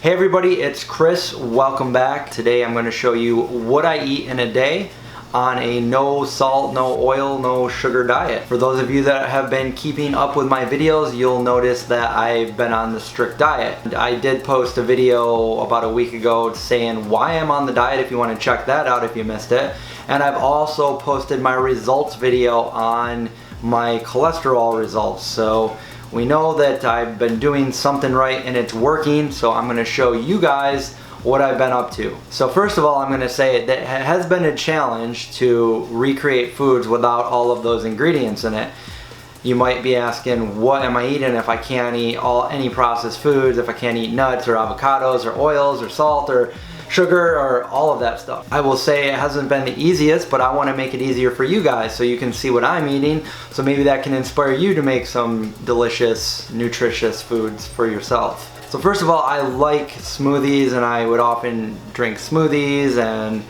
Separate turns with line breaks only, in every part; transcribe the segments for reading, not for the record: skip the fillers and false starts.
Hey everybody, it's Chris. Welcome back. Today I'm going to show you what I eat in a day on a no salt, no oil, no sugar diet. For those of you that have been keeping up with my videos, you'll notice that I've been on the strict diet. I did post a video about a week ago saying why I'm on the diet if you want to check that out if you missed it. And I've also posted my results video on my cholesterol results. So we know that I've been doing something right and it's working, so I'm going to show you guys what I've been up to. So first of all, I'm going to say that it has been a challenge to recreate foods without all of those ingredients in it. You might be asking, what am I eating if I can't eat any processed foods, if I can't eat nuts or avocados or oils or salt or sugar or all of that stuff. I will say it hasn't been the easiest, but I want to make it easier for you guys so you can see what I'm eating, so maybe that can inspire you to make some delicious, nutritious foods for yourself. So first of all, I like smoothies, and I would often drink smoothies and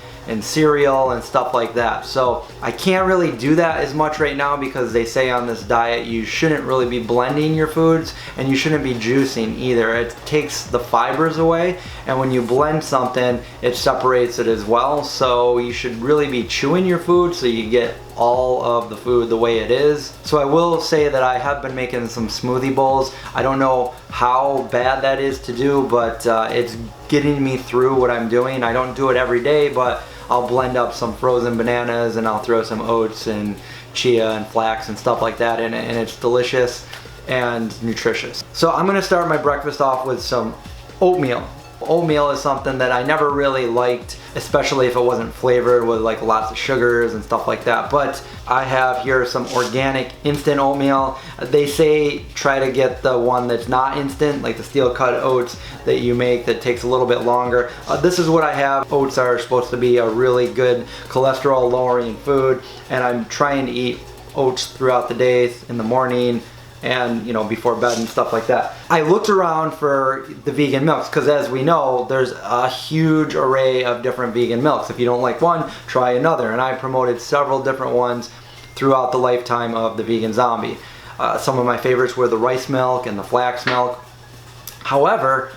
cereal and stuff like that. So I can't really do that as much right now because they say on this diet you shouldn't really be blending your foods and you shouldn't be juicing either. It takes the fibers away, and when you blend something it separates it as well. So you should really be chewing your food so you get all of the food the way it is. So I will say that I have been making some smoothie bowls. I don't know how bad that is to do, but it's getting me through what I'm doing. I don't do it every day, but I'll blend up some frozen bananas and I'll throw some oats and chia and flax and stuff like that in it, and it's delicious and nutritious. So I'm gonna start my breakfast off with some oatmeal. Oatmeal is something that I never really liked, especially if it wasn't flavored with like lots of sugars and stuff like that. But I have here some organic instant oatmeal. They say try to get the one that's not instant, like the steel cut oats that you make that takes a little bit longer. This is what I have. Oats are supposed to be a really good cholesterol lowering food, and I'm trying to eat oats throughout the day, in the morning, and before bed and stuff like that. I looked around for the vegan milks because, as we know, there's a huge array of different vegan milks. If you don't like one, try another, and I promoted several different ones throughout the lifetime of the Vegan Zombie. Some of my favorites were the rice milk and the flax milk. However,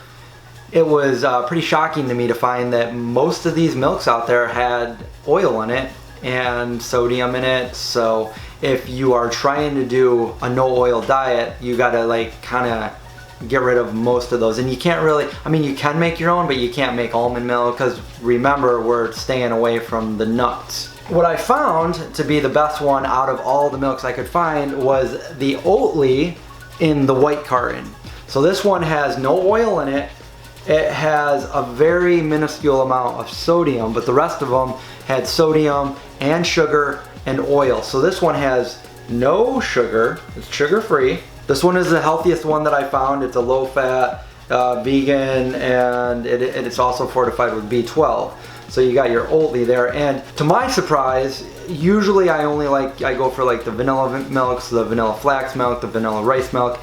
it was pretty shocking to me to find that most of these milks out there had oil in it and sodium in it. So if you are trying to do a no oil diet, you gotta kind of get rid of most of those. And you can't really, you can make your own, but you can't make almond milk because remember, we're staying away from the nuts. What I found to be the best one out of all the milks I could find was the Oatly in the white carton. So this one has no oil in it. It has a very minuscule amount of sodium, but the rest of them had sodium and sugar and oil. So this one has no sugar, it's sugar free. This one is the healthiest one that I found. It's a low fat, vegan, and it's also fortified with B12. So you got your Oatly there, and to my surprise, usually I go for the vanilla milks, the vanilla flax milk, the vanilla rice milk.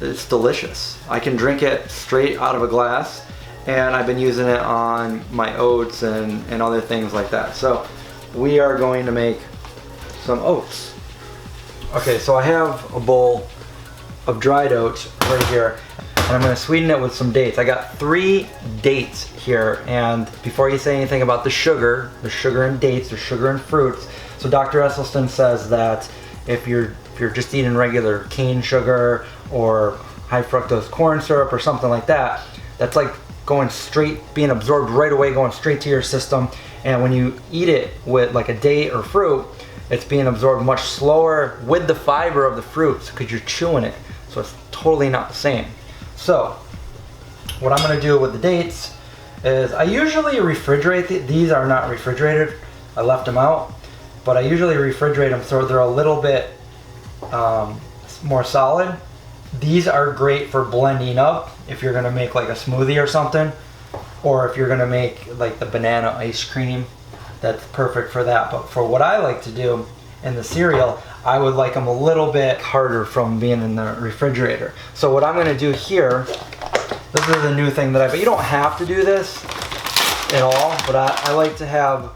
It's delicious. I can drink it straight out of a glass, and I've been using it on my oats and other things like that. So we are going to make some oats. Okay, so I have a bowl of dried oats right here, and I'm going to sweeten it with some dates. I got 3 dates here, and before you say anything about the sugar in dates, there's sugar in fruits. So Dr. Esselstyn says that if you're just eating regular cane sugar or high fructose corn syrup or something like that, that's like going straight, being absorbed right away, going straight to your system. And when you eat it with like a date or fruit, it's being absorbed much slower with the fiber of the fruits because you're chewing it. So it's totally not the same. So what I'm going to do with the dates is I usually refrigerate these are not refrigerated. I left them out, but I usually refrigerate them so they're a little bit more solid. These are great for blending up if you're going to make like a smoothie or something, or if you're going to make like the banana ice cream. That's perfect for that. But for what I like to do in the cereal, I would like them a little bit harder from being in the refrigerator. So what I'm going to do here, this is a new thing but you don't have to do this at all, but I like to have,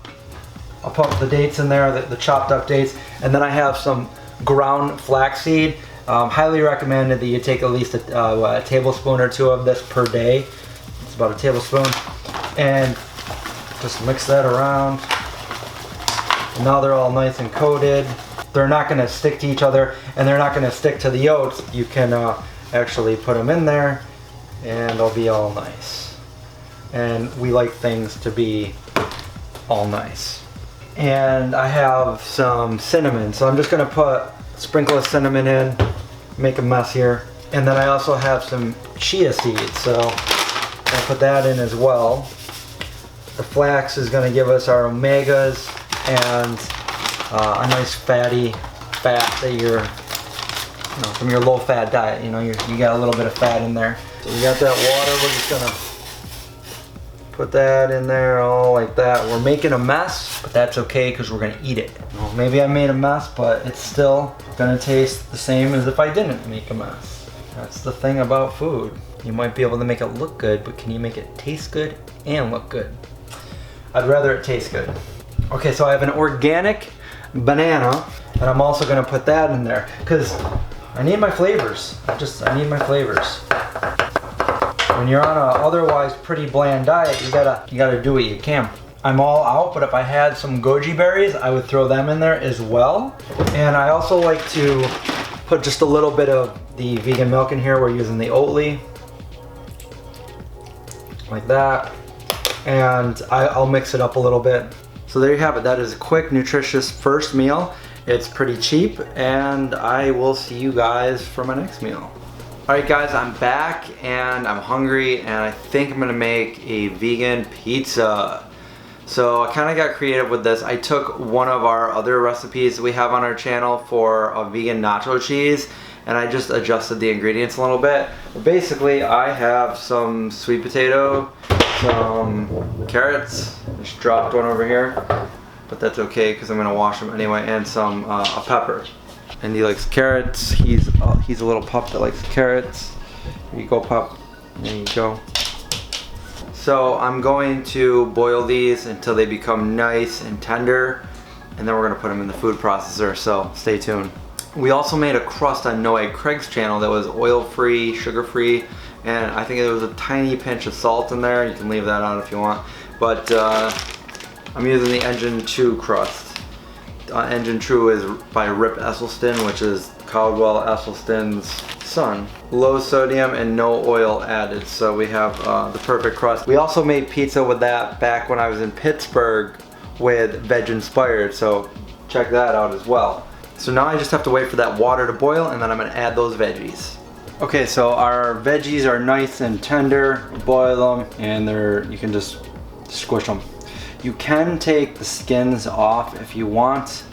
I'll put the dates in there, the chopped up dates, and then I have some ground flaxseed. Highly recommended that you take at least a tablespoon or two of this per day. It's about a tablespoon. And just mix that around. And now they're all nice and coated. They're not going to stick to each other, and they're not going to stick to the oats. You can actually put them in there and they'll be all nice. And we like things to be all nice. And I have some cinnamon, so I'm just going to sprinkle of cinnamon in, make a mess here. And then I also have some chia seeds, so I'll put that in as well. The flax is going to give us our omegas and a nice fatty fat that you're, from your low-fat diet. You got a little bit of fat in there. So we got that water. We're just gonna put that in there, all like that. We're making a mess, but that's okay because we're gonna eat it. Well, maybe I made a mess, but it's still gonna taste the same as if I didn't make a mess. That's the thing about food. You might be able to make it look good, but can you make it taste good and look good? I'd rather it taste good. Okay, so I have an organic banana, and I'm also gonna put that in there because I need my flavors. I need my flavors. When you're on a otherwise pretty bland diet, you gotta do what you can. I'm all out, but if I had some goji berries, I would throw them in there as well. And I also like to put just a little bit of the vegan milk in here. We're using the Oatly, like that. And I'll mix it up a little bit. So there you have it. That is a quick, nutritious first meal. It's pretty cheap, and I will see you guys for my next meal. Alright guys, I'm back and I'm hungry, and I think I'm gonna make a vegan pizza. So I kind of got creative with this. I took one of our other recipes we have on our channel for a vegan nacho cheese, and I just adjusted the ingredients a little bit. But basically, I have some sweet potato, some carrots, just dropped one over here, but that's okay because I'm gonna wash them anyway, and some a pepper. And he likes carrots. He's a little pup that likes carrots. Here you go, pup. There you go. So I'm going to boil these until they become nice and tender, and then we're gonna put them in the food processor, so stay tuned. We also made a crust on No Egg Craig's channel that was oil-free, sugar-free, and I think there was a tiny pinch of salt in there. You can leave that out if you want. But I'm using the Engine 2 crust. Engine 2 is by Rip Esselstyn, which is Caldwell Esselstyn's son. Low sodium and no oil added, so we have the perfect crust. We also made pizza with that back when I was in Pittsburgh with Veg Inspired, so check that out as well. So now I just have to wait for that water to boil, and then I'm gonna add those veggies. Okay, so our veggies are nice and tender. Boil them, and you can just squish them. You can take the skins off if you want.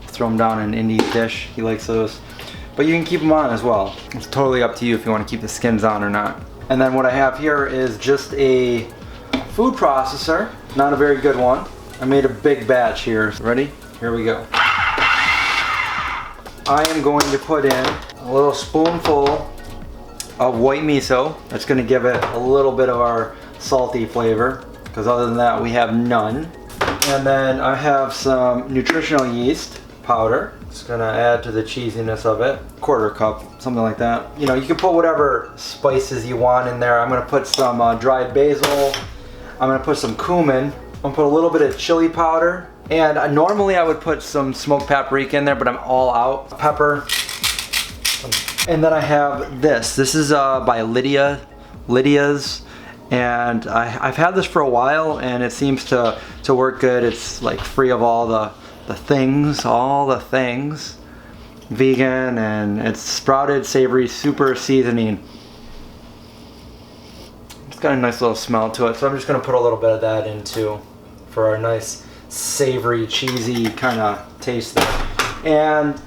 Throw them down in Indy's dish. He likes those. But you can keep them on as well. It's totally up to you if you want to keep the skins on or not. And then what I have here is just a food processor. Not a very good one. I made a big batch here. Ready? Here we go. I am going to put in a little spoonful of white miso. That's going to give it a little bit of our salty flavor, because other than that we have none. And then I have some nutritional yeast powder. It's going to add to the cheesiness of it. Quarter cup, something like that. You know, you can put whatever spices you want in there. I'm going to put some dried basil. I'm going to put some cumin. I'm going to put a little bit of chili powder. And normally I would put some smoked paprika in there, but I'm all out. Pepper. And then I have this. This is by Lydia's. And I've had this for a while, and it seems to work good. It's like free of all the things, vegan, and it's sprouted savory super seasoning. It's got a nice little smell to it, so I'm just gonna put a little bit of that in too for a nice savory, cheesy kind of taste there. And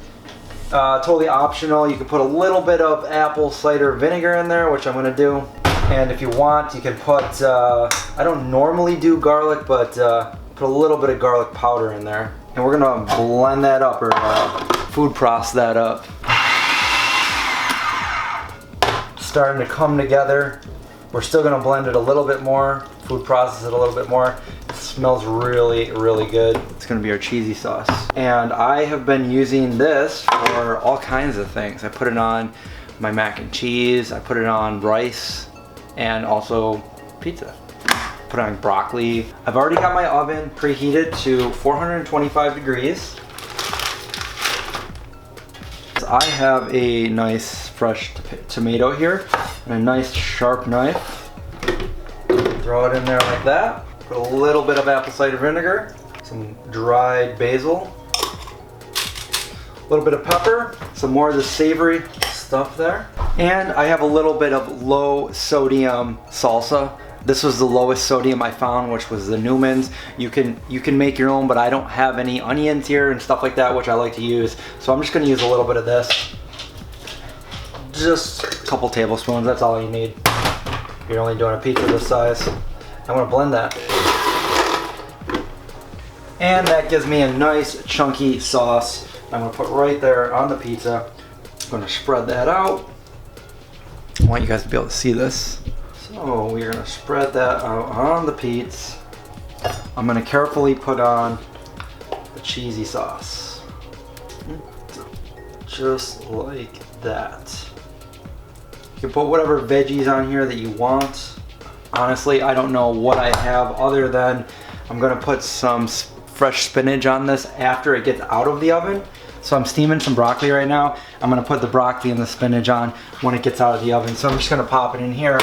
totally optional, you can put a little bit of apple cider vinegar in there, which I'm gonna do. And if you want, you can put, I don't normally do garlic, but put a little bit of garlic powder in there. And we're gonna blend that up, or food process that up. Starting to come together. We're still gonna blend it a little bit more, food process it a little bit more. It's smells really, really good. It's gonna be our cheesy sauce. And I have been using this for all kinds of things. I put it on my mac and cheese, I put it on rice, and also pizza. Put on broccoli. I've already got my oven preheated to 425 degrees. I have a nice fresh tomato here and a nice sharp knife. Throw it in there like that. Put a little bit of apple cider vinegar, some dried basil, a little bit of pepper, some more of the savory stuff there. And I have a little bit of low sodium salsa. This was the lowest sodium I found, which was the Newman's. You can make your own, but I don't have any onions here and stuff like that, which I like to use. So I'm just gonna use a little bit of this. Just a couple tablespoons, that's all you need. You're only doing a pizza this size. I'm gonna blend that. And that gives me a nice chunky sauce. I'm gonna put right there on the pizza. I'm gonna spread that out. I want you guys to be able to see this. So we're gonna spread that out on the pizza. I'm gonna carefully put on the cheesy sauce. Just like that. You can put whatever veggies on here that you want. Honestly, I don't know what I have other than I'm gonna put some fresh spinach on this after it gets out of the oven. So I'm steaming some broccoli right now. I'm gonna put the broccoli and the spinach on when it gets out of the oven. So I'm just gonna pop it in here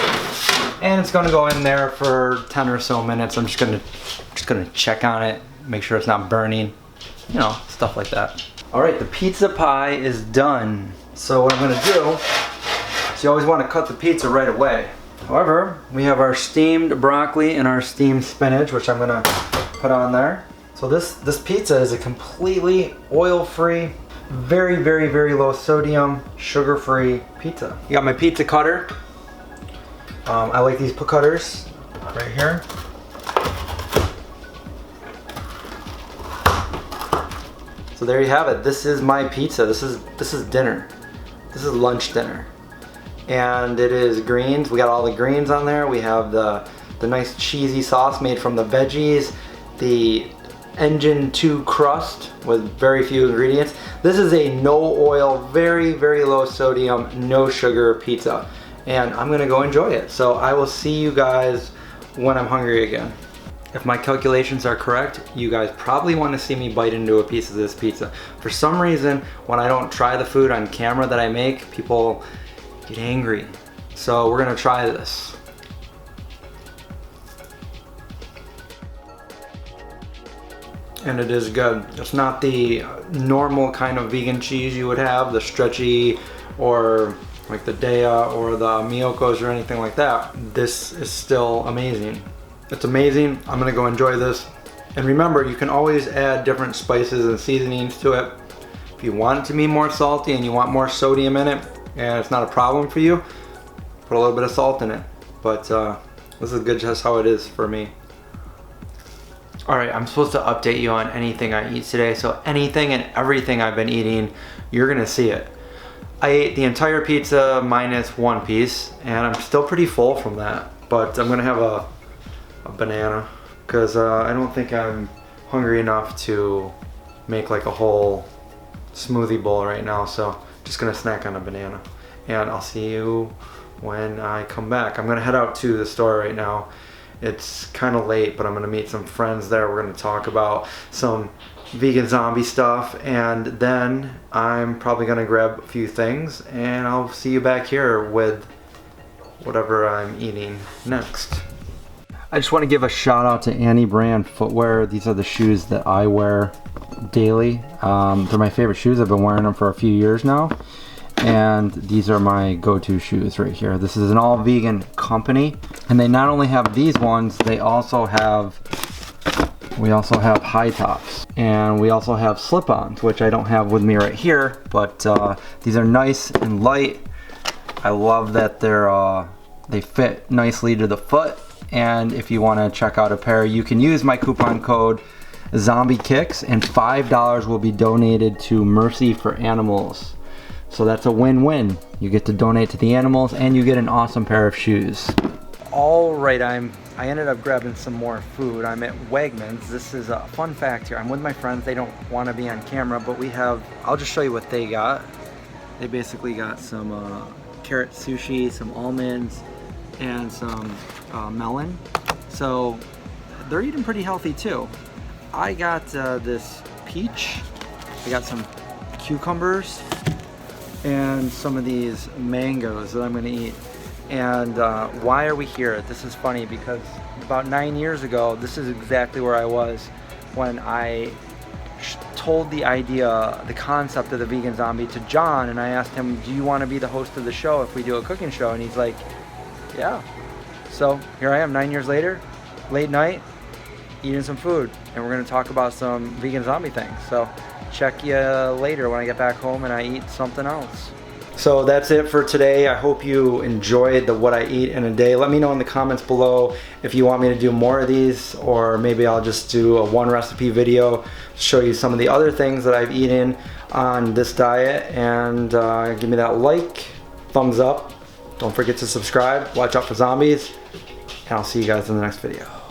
and it's gonna go in there for 10 or so minutes. I'm just gonna check on it, make sure it's not burning, you know, stuff like that. All right, the pizza pie is done. So what I'm gonna do is you always wanna cut the pizza right away. However, we have our steamed broccoli and our steamed spinach, which I'm gonna put on there. So this pizza is a completely oil-free, very, very, very low sodium, sugar-free pizza. You got my pizza cutter. I like these cutters right here. So there you have it. This is my pizza. This is dinner. This is lunch dinner. And it is greens. We got all the greens on there. We have the nice cheesy sauce made from the veggies, the Engine 2 crust with very few ingredients. This is a no oil, very, very low sodium, no sugar pizza. And I'm gonna go enjoy it. So I will see you guys when I'm hungry again. If my calculations are correct, you guys probably want to see me bite into a piece of this pizza. For some reason, when I don't try the food on camera that I make, people get angry. So we're gonna try this. And it is good. It's not the normal kind of vegan cheese you would have, the stretchy or like the Dea or the Miyokos or anything like that. This is still amazing. It's amazing. I'm gonna go enjoy this. And remember, you can always add different spices and seasonings to it. If you want it to be more salty and you want more sodium in it, and it's not a problem for you, put a little bit of salt in it. But this is good just how it is for me. Alright, I'm supposed to update you on anything I eat today, so anything and everything I've been eating, you're gonna see it. I ate the entire pizza minus one piece, and I'm still pretty full from that, but I'm gonna have a banana, because I don't think I'm hungry enough to make like a whole smoothie bowl right now, so just gonna snack on a banana. And I'll see you when I come back. I'm gonna head out to the store right now. It's kind of late, but I'm gonna meet some friends there. We're gonna talk about some vegan zombie stuff, and then I'm probably gonna grab a few things, and I'll see you back here with whatever I'm eating next. I just want to give a shout out to Annie Brand Footwear. These are the shoes that I wear daily. They're my favorite shoes. I've been wearing them for a few years now. And these are my go-to shoes right here. This is an all vegan company, and they not only have these ones, we also have high tops, and we also have slip-ons, which I don't have with me right here, but these are nice and light. I love that they fit nicely to the foot, and if you want to check out a pair, you can use my coupon code ZOMBIEKICKS, and $5 will be donated to Mercy for Animals. So that's a win-win. You get to donate to the animals and you get an awesome pair of shoes. Alright, I ended up grabbing some more food. I'm at Wegmans. This is a fun fact here. I'm with my friends. They don't want to be on camera, but we have, I'll just show you what they got. They basically got some carrot sushi, some almonds, and some melon. So they're eating pretty healthy too. I got this peach. I got some cucumbers and some of these mangoes that I'm going to eat. And why are we here? This is funny because about 9 years ago, this is exactly where I was when I told the idea, the concept of the vegan zombie to John, and I asked him, do you want to be the host of the show if we do a cooking show? And he's like, yeah. So here I am 9 years later, late night, eating some food, and we're going to talk about some vegan zombie things. So check you later when I get back home and I eat something else. So that's it for today. I hope you enjoyed the what I eat in a day. Let me know in the comments below if you want me to do more of these, or maybe I'll just do a one recipe video to show you some of the other things that I've eaten on this diet. And give me that like, thumbs up. Don't forget to subscribe. Watch out for zombies. And I'll see you guys in the next video.